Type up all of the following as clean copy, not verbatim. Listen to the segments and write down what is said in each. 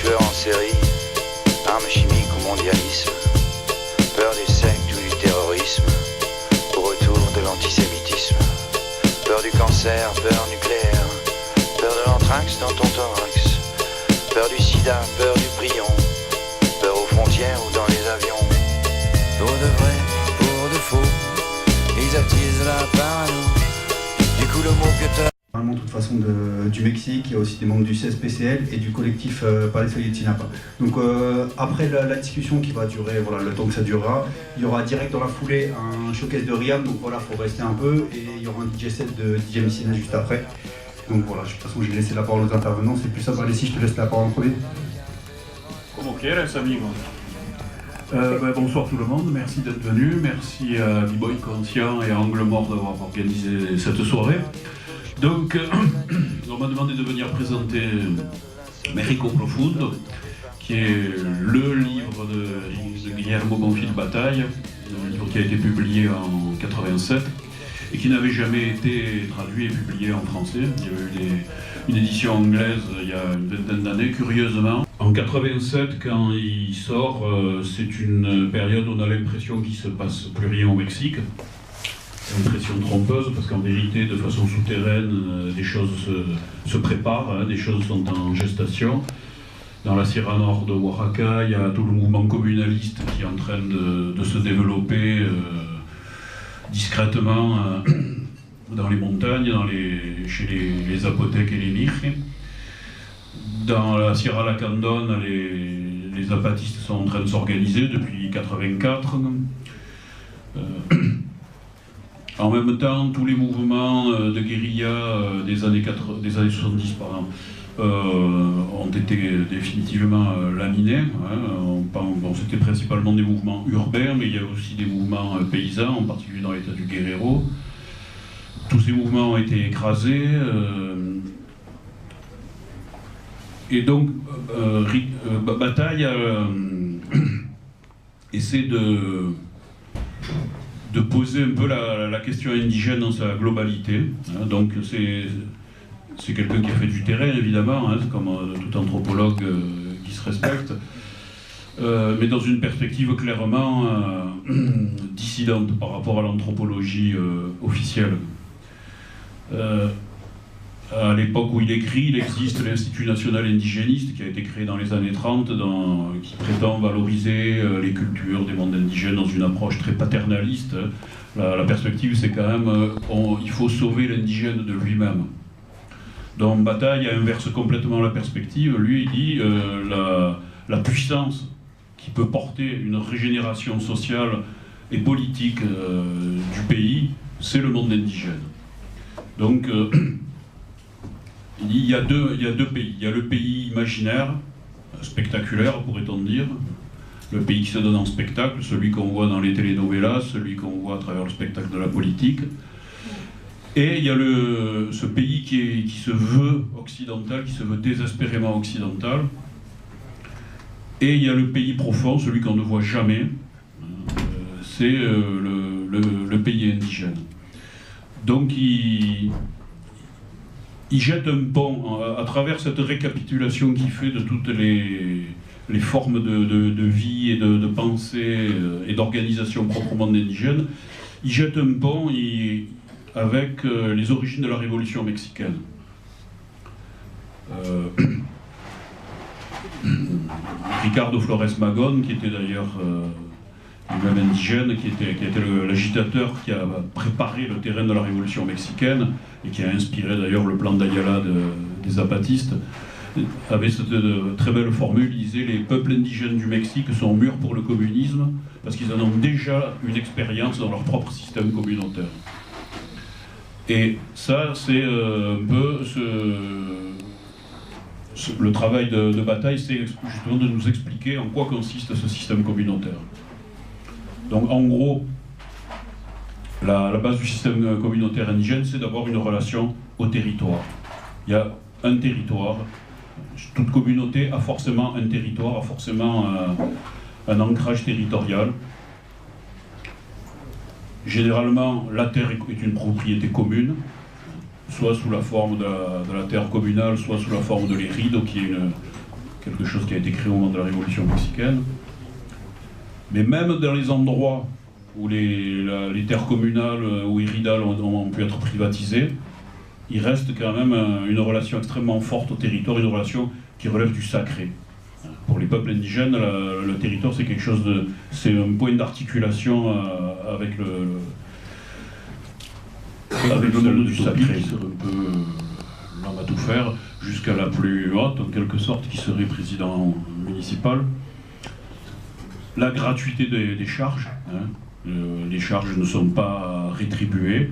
tueurs en série, armes chimiques ou mondialisme, peur des sectes ou du terrorisme, au retour de l'antisémitisme, peur du cancer, peur nucléaire, peur de l'anthrax dans ton thorax, peur du sida, peur du prion, peur aux frontières ou dans les avions. Pour de vrai, pour de faux, ils attisent la parano. Du coup le mot que t'as... De toute façon du Mexique, il y a aussi des membres du CSPCL et du collectif Palais de Tinapa. Donc après la discussion qui va durer, voilà, le temps que ça durera, il y aura direct dans la foulée un showcase de Riam, donc voilà, faut rester un peu, et il y aura un DJ set de DJ Messina juste après. Donc voilà, de toute façon je vais laisser la parole aux intervenants, c'est plus simple. Alessi, je te laisse la parole en premier. Como quieras, amigo. Bonsoir tout le monde, merci d'être venu, merci à B-Boy Conscient et à Angle Mort d'avoir organisé cette soirée. Donc, on m'a demandé de venir présenter México Profundo, qui est le livre de Guillermo Bonfil Bataille, un livre qui a été publié en 87 et qui n'avait jamais été traduit et publié en français. Il y avait eu une édition anglaise il y a une vingtaine d'années, curieusement. En 87, quand il sort, c'est une période où on a l'impression qu'il ne se passe plus rien au Mexique. C'est une impression trompeuse, parce qu'en vérité, de façon souterraine, des choses se préparent, hein, des choses sont en gestation. Dans la Sierra Nord de Oaxaca, il y a tout le mouvement communaliste qui est en train de se développer discrètement dans les montagnes, chez les Zapotèques et les Mijes. Dans la Sierra Lacandon, les zapatistes sont en train de s'organiser depuis 1984. En même temps, tous les mouvements de guérilla des années 70 ont été définitivement laminés. Bon, c'était principalement des mouvements urbains, mais il y a aussi des mouvements paysans, en particulier dans l'état du Guerrero. Tous ces mouvements ont été écrasés. Et donc, Bataille essaie de poser un peu la question indigène dans sa globalité. Donc c'est quelqu'un qui a fait du terrain, évidemment, comme tout anthropologue qui se respecte, mais dans une perspective clairement dissidente par rapport à l'anthropologie officielle. À l'époque où il écrit, il existe l'Institut national indigéniste qui a été créé dans les années 30, qui prétend valoriser les cultures des mondes indigènes dans une approche très paternaliste. La perspective, c'est quand même il faut sauver l'indigène de lui-même. Donc Bataille inverse complètement la perspective. Lui, il dit la puissance qui peut porter une régénération sociale et politique du pays, c'est le monde indigène. Donc il y a deux pays. Il y a le pays imaginaire, spectaculaire pourrait-on dire, le pays qui se donne en spectacle, celui qu'on voit dans les telenovelas, celui qu'on voit à travers le spectacle de la politique. Et il y a ce pays qui se veut occidental, qui se veut désespérément occidental. Et il y a le pays profond, celui qu'on ne voit jamais, c'est le pays indigène. Donc il jette un pont à travers cette récapitulation qu'il fait de toutes les formes de vie et de pensée et d'organisation proprement indigène. Il jette un pont avec les origines de la révolution mexicaine. Ricardo Flores Magón, qui était d'ailleurs lui-même indigène, qui était l'agitateur qui a préparé le terrain de la révolution mexicaine et qui a inspiré d'ailleurs le plan d'Ayala des zapatistes, avait cette très belle formule. Il disait: les peuples indigènes du Mexique sont mûrs pour le communisme parce qu'ils en ont déjà une expérience dans leur propre système communautaire. Et ça, c'est un peu le travail de Bataille, c'est justement de nous expliquer en quoi consiste ce système communautaire. Donc en gros, la base du système communautaire indigène, c'est d'avoir une relation au territoire. Il y a un territoire, toute communauté a forcément un territoire, a forcément un ancrage territorial. Généralement, la terre est une propriété commune, soit sous la forme de la terre communale, soit sous la forme de l'érido, qui est quelque chose qui a été créé au moment de la Révolution mexicaine. Mais même dans les endroits où les terres communales ou iridales ont pu être privatisées, il reste quand même une relation extrêmement forte au territoire, une relation qui relève du sacré. Pour les peuples indigènes, le territoire c'est quelque chose de, c'est un point d'articulation avec le monde du sacré, qui serait un peu l'homme à tout faire, jusqu'à la plus haute en quelque sorte, qui serait président municipal. La gratuité des charges, hein. Les charges ne sont pas rétribuées.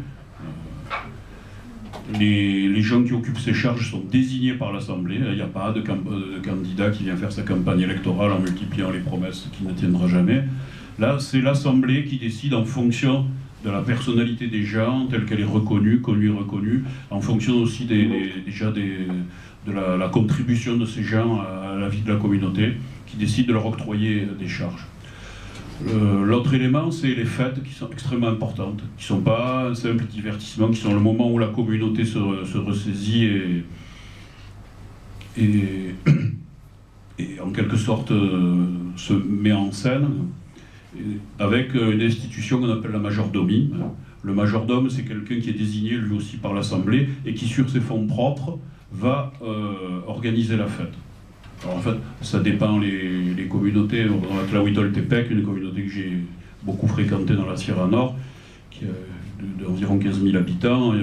Les gens qui occupent ces charges sont désignés par l'Assemblée. Il n'y a pas de candidat qui vient faire sa campagne électorale en multipliant les promesses qui ne tiendra jamais. Là, c'est l'Assemblée qui décide en fonction de la personnalité des gens, telle qu'elle est reconnue, connue et reconnue, en fonction aussi de la contribution de ces gens à la vie de la communauté, qui décide de leur octroyer des charges. L'autre élément, c'est les fêtes qui sont extrêmement importantes, qui ne sont pas un simple divertissement, qui sont le moment où la communauté se ressaisit et en quelque sorte se met en scène avec une institution qu'on appelle la majordomie. Le majordome, c'est quelqu'un qui est désigné lui aussi par l'Assemblée et qui, sur ses fonds propres, va organiser la fête. Alors en fait, ça dépend les communautés. Dans la Tlahuitoltepec, une communauté que j'ai beaucoup fréquentée dans la Sierra Nord, qui a d'environ 15 000 habitants. Et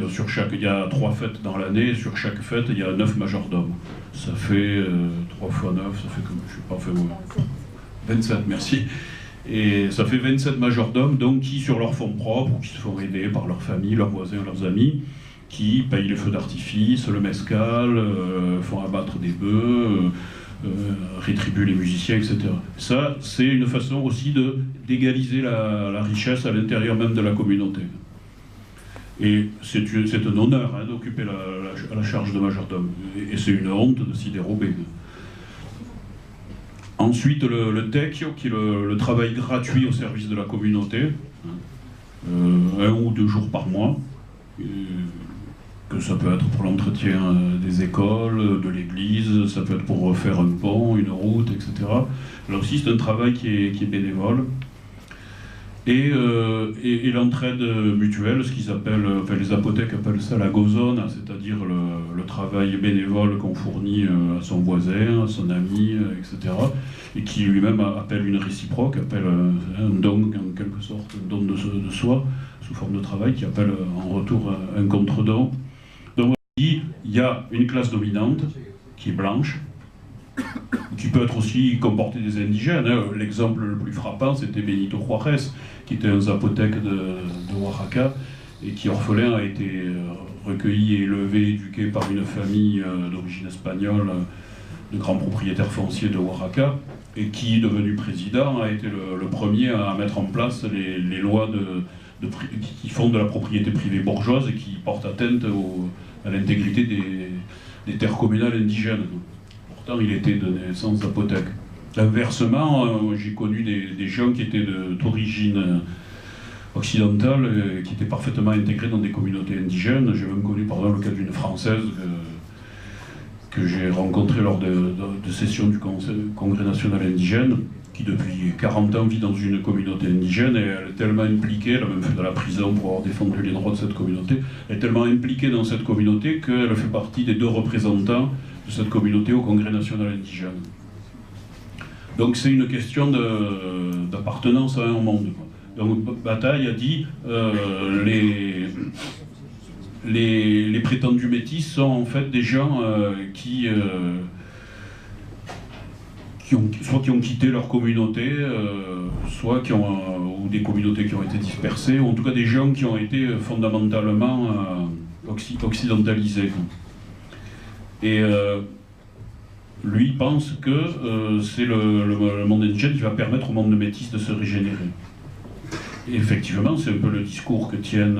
il y a 3 fêtes dans l'année, sur chaque fête, il y a 9 majordomes. Ça fait 3 fois 9, ça fait comme, je sais pas, fait, ouais, 27, merci. Et ça fait 27 majordomes, donc qui, sur leurs fonds propres, ou qui se font aider par leur famille, leurs voisins, leurs amis, qui payent les feux d'artifice, le mezcal, font abattre des bœufs, rétribuent les musiciens, etc. Ça, c'est une façon aussi d'égaliser la richesse à l'intérieur même de la communauté. Et c'est un honneur hein, d'occuper la charge de majordome. Et c'est une honte de s'y dérober. Ensuite, le TEC, qui est le travail gratuit au service de la communauté, 1 ou 2 jours par mois, que ça peut être pour l'entretien des écoles, de l'église, ça peut être pour refaire un pont, une route, etc. Là aussi, c'est un travail qui est bénévole. Et l'entraide mutuelle, ce qu'ils appellent, enfin les apothèques appellent ça la gozone, c'est-à-dire le travail bénévole qu'on fournit à son voisin, à son ami, etc. Et qui lui-même appelle une réciproque, appelle un don en quelque sorte, un don de soi, sous forme de travail, qui appelle en retour un contre-don. Donc il y a une classe dominante qui est blanche, qui peut être aussi comporter des indigènes. L'exemple le plus frappant, c'était Benito Juárez, qui était un zapotèque de Oaxaca, et qui, orphelin, a été recueilli et élevé, éduqué par une famille d'origine espagnole, de grands propriétaires fonciers de Oaxaca, et qui, devenu président, a été le premier à mettre en place les lois qui font de la propriété privée bourgeoise et qui portent atteinte à l'intégrité des terres communales indigènes. Pourtant, il était de naissance zapothèque. Inversement, j'ai connu des gens qui étaient d'origine occidentale, qui étaient parfaitement intégrés dans des communautés indigènes. J'ai même connu par exemple le cas d'une Française que j'ai rencontrée lors de sessions du Congrès national indigène, qui depuis 40 ans vit dans une communauté indigène, et elle est tellement impliquée, elle a même fait de la prison pour avoir défendu les droits de cette communauté, elle est tellement impliquée dans cette communauté qu'elle fait partie des 2 représentants de cette communauté au Congrès national indigène. Donc c'est une question d'appartenance à un monde. Donc Bataille a dit les prétendus métis sont en fait des gens soit qui ont quitté leur communauté, soit ou des communautés qui ont été dispersées, ou en tout cas des gens qui ont été fondamentalement occidentalisés. Et lui pense que c'est le monde indigène qui va permettre au monde métis de se régénérer. Et effectivement, c'est un peu le discours que tiennent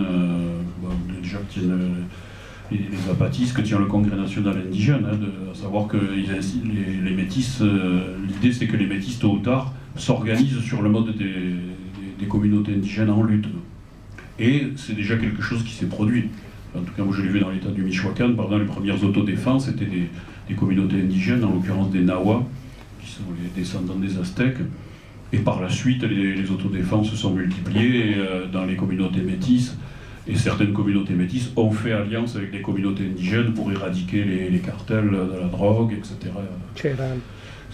les apatistes, que tient le Congrès national indigène, hein, à savoir que les métis, l'idée c'est que les métis tôt ou tard s'organisent sur le mode des communautés indigènes en lutte. Et c'est déjà quelque chose qui s'est produit. En tout cas, moi je l'ai vu dans l'état du Michoacán, pendant les premières autodéfenses, c'était des communautés indigènes, en l'occurrence des Nahuas, qui sont les descendants des Aztèques. Et par la suite, les autodéfenses se sont multipliées dans les communautés métisses. Et certaines communautés métisses ont fait alliance avec les communautés indigènes pour éradiquer les cartels de la drogue, etc.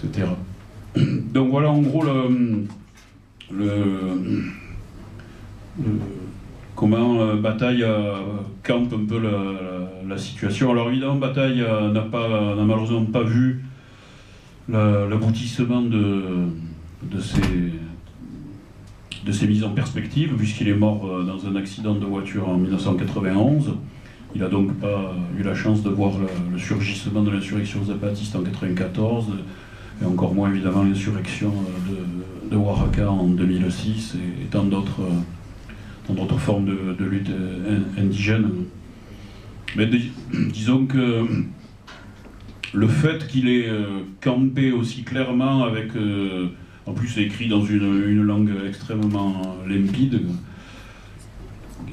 etc. Donc voilà en gros comment Bataille campe un peu la situation. Alors évidemment, Bataille n'a malheureusement pas vu l'aboutissement de ces mises en perspective, puisqu'il est mort dans un accident de voiture en 1991. Il n'a donc pas eu la chance de voir le surgissement de l'insurrection zapatiste en 1994, et encore moins évidemment l'insurrection de Oaxaca en 2006 et tant d'autres formes de lutte indigène. Mais disons que le fait qu'il ait campé aussi clairement avec... en plus c'est écrit dans une langue extrêmement limpide,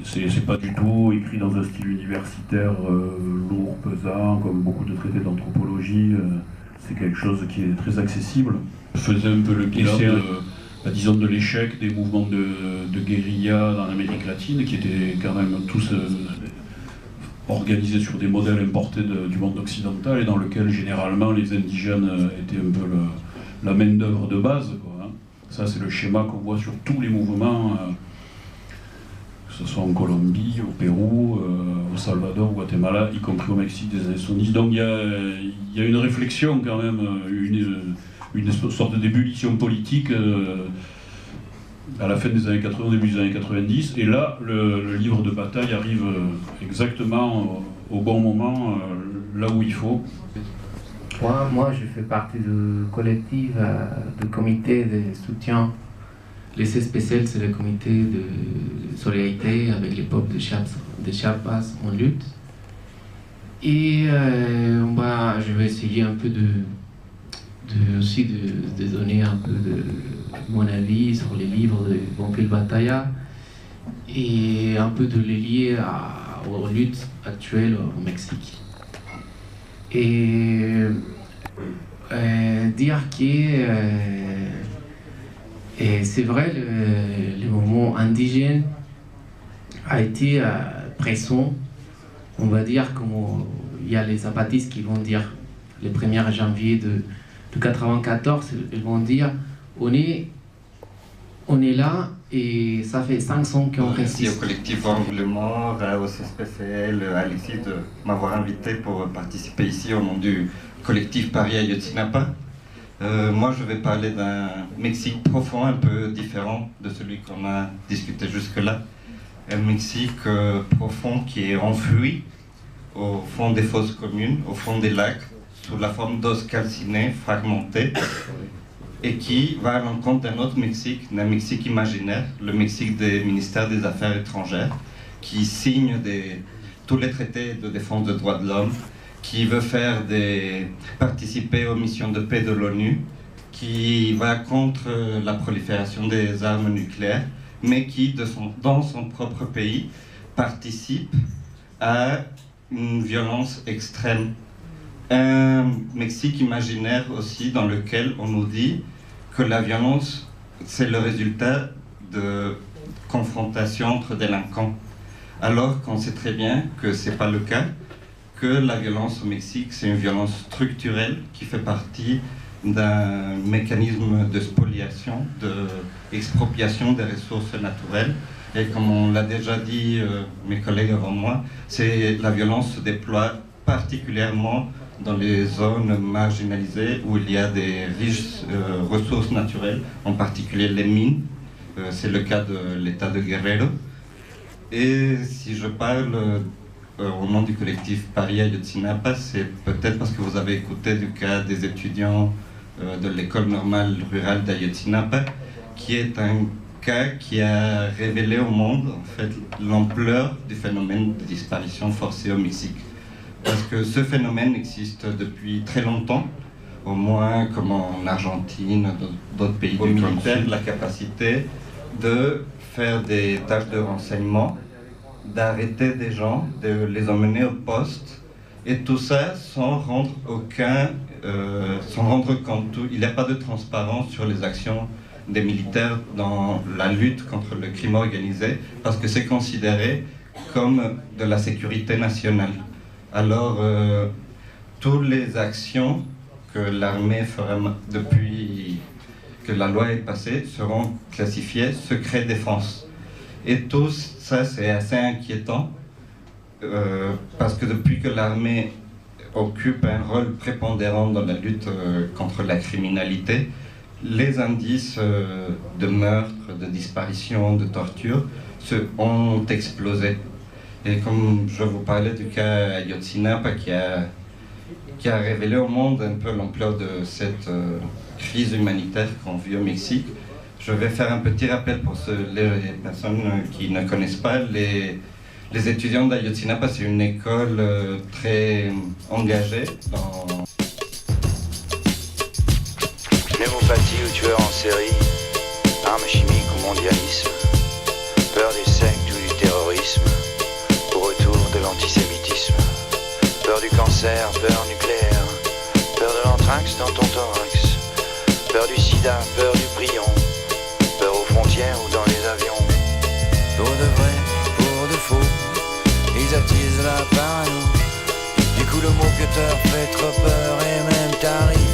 c'est pas du tout écrit dans un style universitaire lourd, pesant, comme beaucoup de traités d'anthropologie. C'est quelque chose qui est très accessible. Je faisais un peu le bilan disons de l'échec des mouvements de guérilla dans l'Amérique latine, qui étaient quand même tous organisés sur des modèles importés du monde occidental, et dans lequel généralement les indigènes étaient un peu la main-d'œuvre de base, quoi, hein. Ça, c'est le schéma qu'on voit sur tous les mouvements, que ce soit en Colombie, au Pérou, au Salvador, au Guatemala, y compris au Mexique des années 70. Donc il y a une réflexion quand même, une sorte d'ébullition politique à la fin des années 80, début des années 90. Et là, le livre de Bataille arrive exactement au bon moment, là où il faut. Moi, je fais partie du collectif, du comité de soutien. L'essai spécial, c'est le comité de solidarité avec les peuples de Chiapas en lutte. Et je vais essayer un peu aussi de donner un peu de mon avis sur les livres de Bonfil Batalla et un peu de les lier aux luttes actuelles au Mexique. Et dire que c'est vrai, le mouvement indigène a été présent, on va dire, comme il y a les zapatistes qui vont dire le 1er janvier de 1994, ils vont dire on est là et ça fait 500 qu'on résiste. Merci au collectif Angle Mort, au CSPCL, Alexis de m'avoir invité pour participer ici au nom du collectif Paris Ayotzinapa. Moi je vais parler d'un Mexique profond, un peu différent de celui qu'on a discuté jusque-là. Un Mexique profond qui est enfoui au fond des fosses communes, au fond des lacs, sous la forme d'os calcinés, fragmentés, et qui va à l'encontre d'un autre Mexique, d'un Mexique imaginaire, le Mexique des ministères des Affaires étrangères, qui signe tous les traités de défense des droits de l'homme, qui veut participer aux missions de paix de l'ONU, qui va contre la prolifération des armes nucléaires, mais qui, dans son propre pays, participe à une violence extrême. Un Mexique imaginaire aussi dans lequel on nous dit que la violence, c'est le résultat de confrontations entre délinquants. Alors qu'on sait très bien que ce n'est pas le cas, que la violence au Mexique, c'est une violence structurelle qui fait partie d'un mécanisme de spoliation, d'expropriation des ressources naturelles. Et comme on l'a déjà dit, mes collègues avant moi, la violence se déploie particulièrement dans les zones marginalisées où il y a des riches ressources naturelles, en particulier les mines. C'est le cas de l'état de Guerrero. Et si je parle au nom du collectif Paris Ayotzinapa, c'est peut-être parce que vous avez écouté du cas des étudiants de l'école normale rurale d'Ayotzinapa, qui est un cas qui a révélé au monde en fait l'ampleur du phénomène de disparition forcée au Mexique. Parce que ce phénomène existe depuis très longtemps, au moins comme en Argentine, d'autres pays du militaire, la capacité de faire des tâches de renseignement, d'arrêter des gens, de les emmener au poste Et tout ça sans rendre compte. Il n'y a pas de transparence sur les actions des militaires dans la lutte contre le crime organisé, parce que c'est considéré comme de la sécurité nationale. Alors, toutes les actions que l'armée fera depuis que la loi est passée seront classifiées secret défense. Et tout ça, c'est assez inquiétant, parce que depuis que l'armée occupe un rôle prépondérant dans la lutte contre la criminalité, les indices de meurtre, de disparition, de torture ont explosé. Et comme je vous parlais du cas Ayotzinapa qui a révélé au monde un peu l'ampleur de cette crise humanitaire qu'on vit au Mexique, je vais faire un petit rappel pour les personnes qui ne connaissent pas. Les étudiants d'Ayotzinapa, c'est une école très engagée dans... Pnéumopathie ou tueur en série, armes chimiques ou mondialisme, peur des sectes ou du terrorisme, au retour de l'antisémitisme, peur du cancer, peur nucléaire, peur de l'anthrax dans ton thorax, peur du sida, peur du prion, peur aux frontières ou dans les avions. Pour de vrai, pour de faux, ils attisent la parano. Du coup le mot pioteur fait trop peur et même tarif.